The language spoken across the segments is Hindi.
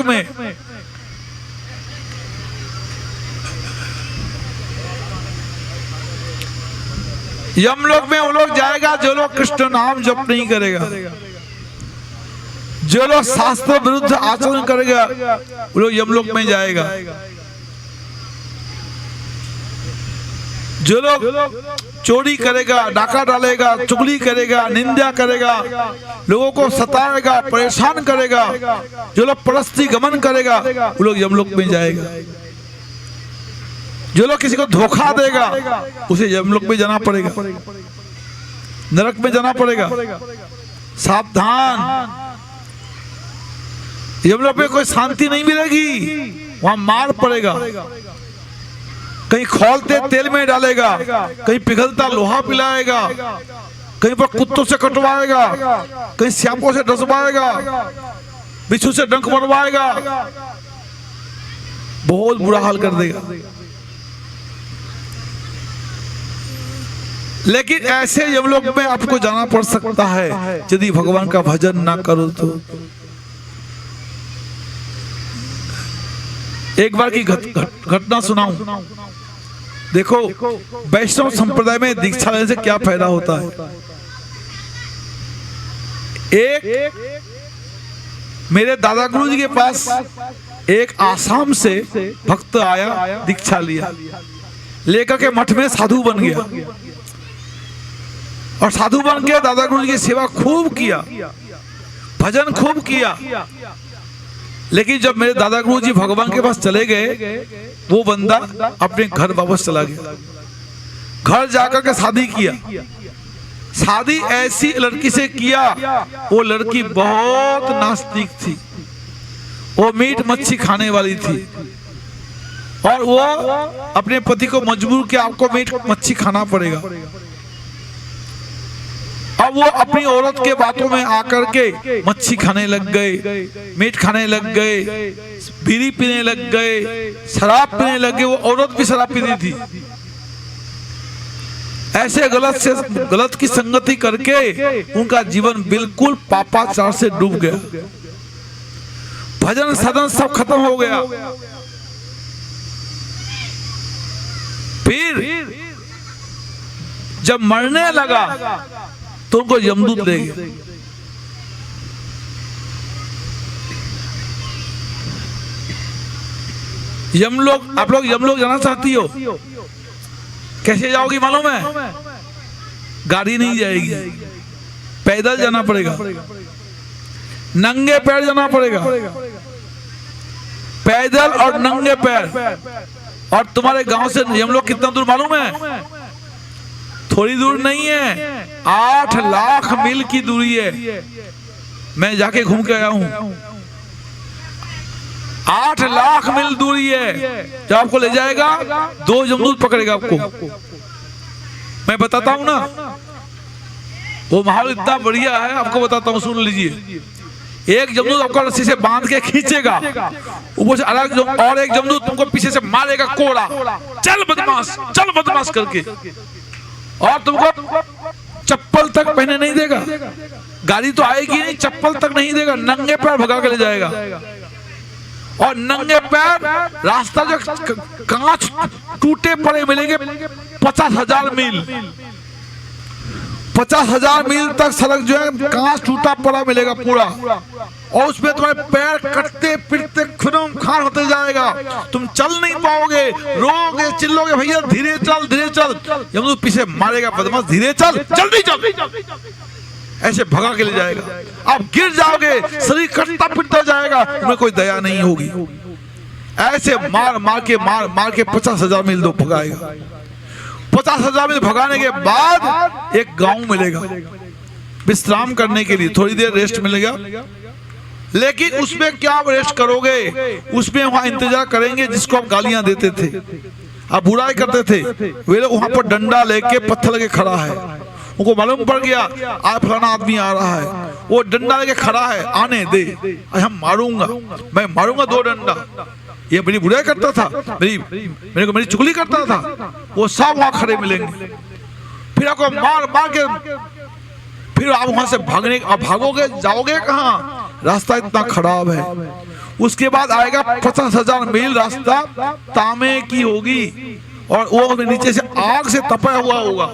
में। यमलोक में वो लोग जाएगा जो लोग कृष्ण नाम जप नहीं करेगा, जो लोग शास्त्र विरुद्ध आचरण करेगा वो लोग यमलोक में जाएगा। जो लोग चोरी करेगा, डाका डालेगा, चुगली करेगा, निंदा करेगा, लोगों को सताएगा, परेशान करेगा, जो लोग परस्ती गमन करेगा वो लोग यमलोक में जाएगा। जो लोग किसी को धोखा देगा उसे यमलोक में जाना पड़ेगा, नरक में जाना पड़ेगा। सावधान, यमलोक में कोई शांति नहीं मिलेगी, वहां मार पड़ेगा। कहीं खौलते तेल में डालेगा, कहीं पिघलता लोहा पिलाएगा, कहीं पर कुत्तों से कटवाएगा, कहीं सांपों से डसवाएगा, बिच्छू से डंक मरवाएगा, बहुत बुरा हाल कर देगा। लेकिन ऐसे यमलोक में आपको जाना पड़ सकता है यदि भगवान का भजन ना करो तो। एक बार की घटना सुनाऊं। देखो, वैष्णव संप्रदाय में दीक्षा लेने से क्या फायदा होता है। एक मेरे दादा गुरु जी के पास एक आसाम से भक्त आया, दीक्षा लिया, लेकर के मठ में साधु बन गया और साधु बन के दादा गुरु जी की सेवा खूब किया, भजन खूब किया। लेकिन जब मेरे दादा गुरु जी भगवान के पास चले गए, वो बंदा अपने घर वापस चला गया। घर जाकर के शादी किया। शादी ऐसी लड़की से किया, वो लड़की बहुत नास्तिक थी, वो मीट मच्छी खाने वाली थी और वो अपने पति को मजबूर किया, आपको मीट मच्छी खाना पड़ेगा। अब वो अपनी औरत के बातों में आकर के मच्छी खाने लग गए, मीट खाने लग गए, बीड़ी पीने लग गए, शराब पीने लग गए। वो औरत भी शराब पीती थी। ऐसे गलत की संगति करके उनका जीवन बिल्कुल पापाचार से डूब गया। भजन सदन सब खत्म हो गया। फिर जब मरने लगा तो उनको यमदूत ले गए। यमलोक, आप लोग यमलोक जाना चाहती हो? कैसे जाओगी मालूम है? गाड़ी नहीं जाएगी, पैदल जाना पड़ेगा, नंगे पैर जाना पड़ेगा, पैदल और नंगे पैर। और तुम्हारे गांव से यमलोक कितना दूर मालूम है? थोड़ी दूर नहीं है, 8 लाख मील की दूरी है। मैं जाके घूम के आया हूं। 8 लाख मील दूरी है। जब आपको ले जाएगा 2 यमदूत पकड़ेगा आपको। मैं बताता हूं ना, वो माहौल इतना बढ़िया है, आपको बताता हूं, सुन लीजिए। एक यमदूत आपको रस्सी से बांध के खींचेगा, ऊपर से अलग और एक यमदूत तुमको पीछे से मारेगा कोड़ा, चल बदमाश करके, और तुमको चप्पल तक पहने नहीं देगा। गाड़ी तो आएगी नहीं, चप्पल तक नहीं देगा, नंगे पैर भगा के ले जाएगा। और नंगे पैर रास्ता जो कांच टूटे पड़े मिलेंगे 50,000 मील, 50,000 मील तक सड़क जो है कांच टूटा पड़ा मिलेगा पूरा। और उसमें तुम्हारे पैर कटते फिरते खुनम खान होते जाएगा, तुम चल नहीं पाओगे, रोगे, चिल्लोगे, भैया धीरे चल धीरे चल। यमदूत पीछे मारेगा, बदमाश धीरे चल, जल्दी चल, ऐसे भगा के ले जाएगा। आप गिर जाओगे, शरीर कटता पिटता जाएगा, तुम्हें कोई दया नहीं होगी। ऐसे मार के 50,000 मील दो भगाएगा। 50,000 मील भगाने के बाद एक गांव मिलेगा विश्राम करने के लिए, थोड़ी देर रेस्ट मिलेगा। लेकिन उसमें क्या आप रेस्ट करोगे? उसमें वहां इंतजार करेंगे जिसको आप गालियां देते थे, आप बुराई करते थे, वे लोग वहां पर डंडा लेके पत्थर लेके खड़ा है। उनको मालूम पड़ गया आज फलाना आदमी आ रहा है, वो डंडा लेके खड़ा है, आने दे, हम मारूंगा, मैं मारूंगा 2 डंडा। ये मेरी बुराई करता था, मेरी चुगली करता था, वो सब वहां खड़े मिलेंगे। फिर आपको मार के फिर आप वहां से भागोगे, जाओगे कहां? रास्ता इतना खराब है। उसके बाद आएगा 50,000 मील रास्ता तांबे की होगी, और वो नीचे से आग से तपा हुआ होगा,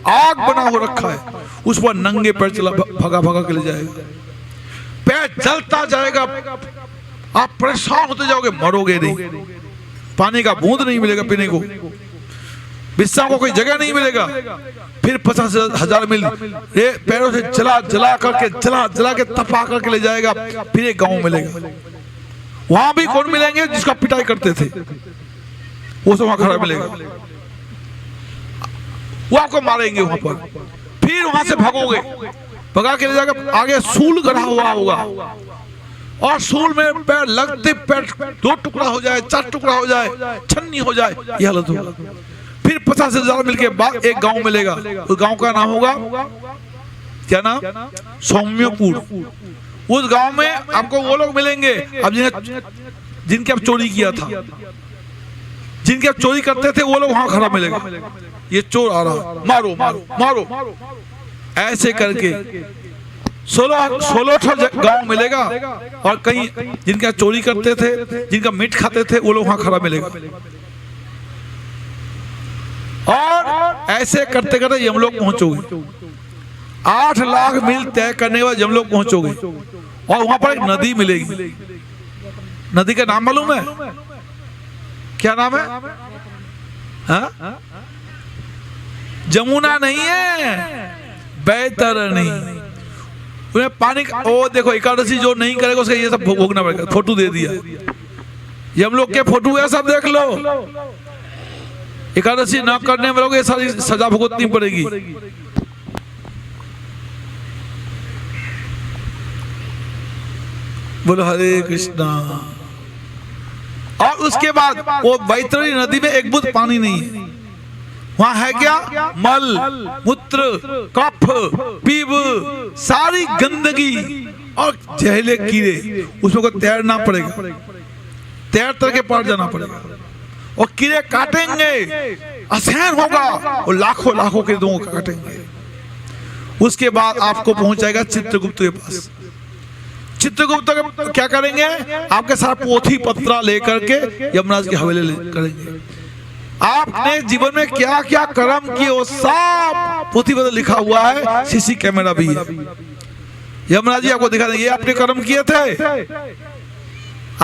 आग बना हो रखा है, उस पर नंगे पैर चला भगा भगा के ले जाएगा, पैर जलता जाएगा, आप परेशान होते जाओगे, मरोगे नहीं, पानी का बूंद नहीं मिलेगा पीने को, विश्राम को कोई जगह नहीं मिलेगा। फिर 50,000 मील पैरों से जला जला के तपा करके ले जाएगा, फिर एक गांव मिलेगा, वहां भी कौन मिलेंगे जिसका पिटाई करते थे, वो सब वहां खड़ा मिलेगा, वो आपको मारेंगे वहां पर, फिर वहां से भागोगे, भगा के ले जाएगा, आगे सूल गढ़ा हुआ होगा, और सूल में पैर लगते पैर 2 टुकड़ा हो जाए, 4 टुकड़ा हो जाए, छन्नी हो जाए, यह हालत होगा। फिर 50,000 मील के बाद एक गांव मिलेगा, उस गांव का नाम होगा क्या नाम, सौम्यपुर। उस गांव में आपको वो लोग मिलेंगे अब जिनके आप चोरी किया था, जिनके आप चोरी करते थे, वो लोग वहां खड़ा मिलेगा, ये चोर आ रहा, मारो मारो मारो, ऐसे करके 16 गांव मिलेगा, और कहीं जिनका चोरी करते थे, जिनका मीट खाते थे, वो लोग वहां खड़ा मिलेगा, और ऐसे करते करते यमलोक पहुंचोगे, 8 लाख मील तय करने के बाद यमलोक पहुंचोगे, और वहां पर एक नदी मिलेगी, नदी का नाम मालूम है, क्या नाम है? हाँ? जमुना नहीं है, बैतरणी, उन्हें पानी का, ओ देखो एकादशी जो नहीं करेगा उसका ये सब भोगना पड़ेगा। फोटो दे दिया, यमलोक के फोटो है, सब देख लो, एकादशी न करने वालों को ये सारी सजा भुगतनी पड़ेगी। बोलो हरे कृष्णा। और उसके बाद वो बैतरणी नदी में एक बूंद पानी नहीं है, वहां है क्या, मल मूत्र कफ पीप सारी गंदगी और जहरीले कीड़े, उसमें को तैरना पड़ेगा, तैर के पार जाना पड़ेगा, और कीड़े काटेंगे, असहन होगा, और लाखों लाखों के लोगों को काटेंगे। उसके बाद आपको पहुंचाएगा चित्रगुप्त के पास। चित्रगुप्त क्या करेंगे, आपके साथ पोथी पत्रा लेकर के यमराज की हवेली करेंगे, आपने जीवन में क्या क्या कर्म किए वो सब पोथी पत्र लिखा हुआ है, सीसी कैमरा भी है, यमराज जी आपको दिखा देंगे, ये आपने कर्म किए थे,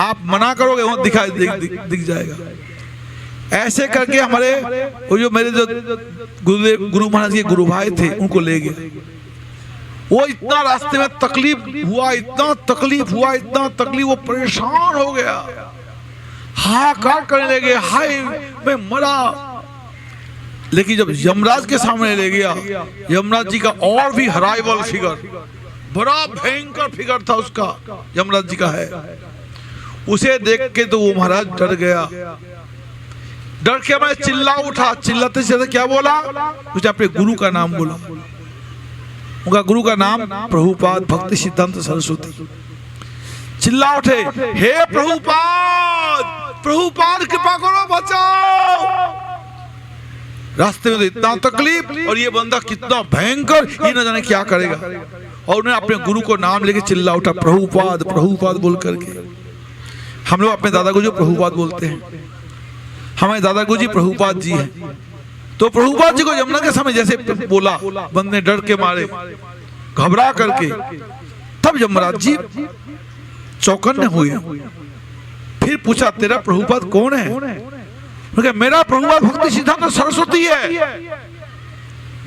आप मना करोगे वहां दिखाई दिख जाएगा। ऐसे करके हमारे वो जो मेरे जो गुरु महाराज के गुरु भाई थे उनको ले गए, वो इतना रास्ते में तकलीफ हुआ, इतना तकलीफ, वो परेशान हो गया, हाहाकार करने लगे, हाय मैं मरा। लेकिन जब यमराज के सामने ले गया, यमराज जी का और भी हराइवल फिगर, बड़ा भयंकर फिगर था उसका, यमराज जी का है, उसे देख के तो वो महाराज डर गया, डर के मैं चिल्ला उठा, चिल्लाते चिल्लाते क्या बोला, मुझे अपने गुरु का नाम बोला, उनका गुरु का नाम प्रभुपाद भक्ति सिद्धांत सरस्वती। चिल्ला उठे, हे प्रभुपाद, प्रभुपाद कृपा करो, बचाओ। रास्ते में तो इतना तकलीफ, और ये बंदा कितना भयंकर, ये न जाने क्या करेगा, और उन्हें अपने गुरु को नाम लेके चिल्ला उठा, प्रभुपाद प्रभुपाद बोल करके। हम लोग अपने दादा गुरु प्रभुपाद बोलते हैं, हमारे दादा गुरु जी प्रभुपाद जी हैं, तो प्रभुपाद जी को यमुना के समय जैसे बोला, बंदे डर के मारे, घबरा करके, तब यमराज जी चौकन्ने हुए, फिर पूछा तेरा प्रभुपाद कौन है? मेरा प्रभुपाद भक्ति सिद्धांत सरस्वती है।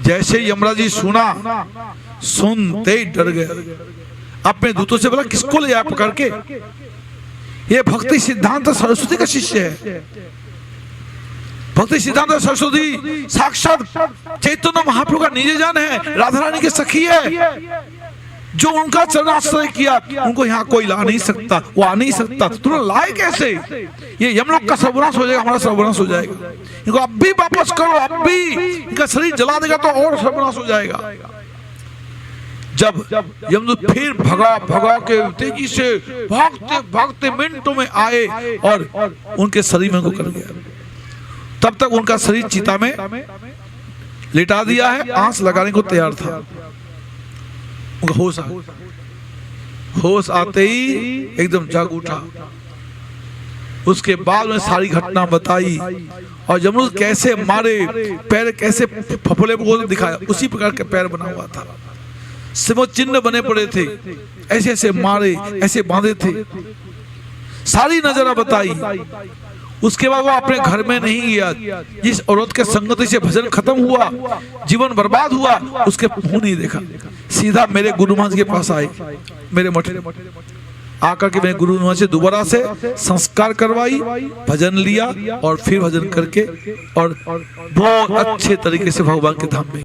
जैसे यमराज जी सुना, सुनते ही डर गए, अपने दूतों से बोला किसको ले जाए पकड़ के, ये भक्ति सिद्धांत सरस्वती का शिष्य है। भक्ति सिद्धांत सरस्वती साक्षात चैतन्य महाप्रभु का निज जन है, राधा रानी की सखी है, जो उनका चरणाश्रय किया, उनको यहाँ कोई ला नहीं सकता, वो आ नहीं सकता, तुम लाए कैसे? ये यमलोक का सर्वनाश हो जाएगा, हमारा सर्वनाश हो जाएगा, इनको अब भी वापस करो, अब भी इनका शरीर जला देगा तो और सर्वनाश हो जाएगा। जब यमदूत फिर भगा के तेजी से भागते भागते मिनटों में आए और उनके शरीर में कर गया, तब तक उनका शरीर चिता में लिटा दिया है, आंच लगाने को तैयार था। होश आते ही एकदम जाग उठा, उसके बाद में सारी घटना बताई और जमरूद कैसे मारे, पैर कैसे फफोले वो दिखाया। उसी प्रकार के पैर बना हुआ था, सिमो चिन्ह बने पड़े थे, ऐसे ऐसे मारे, ऐसे बांधे थे, सारी नजरा बताई। उसके बाद वो अपने घर में नहीं गया। जिस औरत के संगति से भजन खत्म हुआ, जीवन बर्बाद हुआ, उसके मुंह नहीं देखा, सीधा मेरे गुरु महाराज के पास आए, मेरे मठ आकर के मेरे गुरु महाराज से दोबारा से संस्कार करवाई, भजन लिया और फिर भजन करके और बहुत अच्छे तरीके से भगवान के धाम में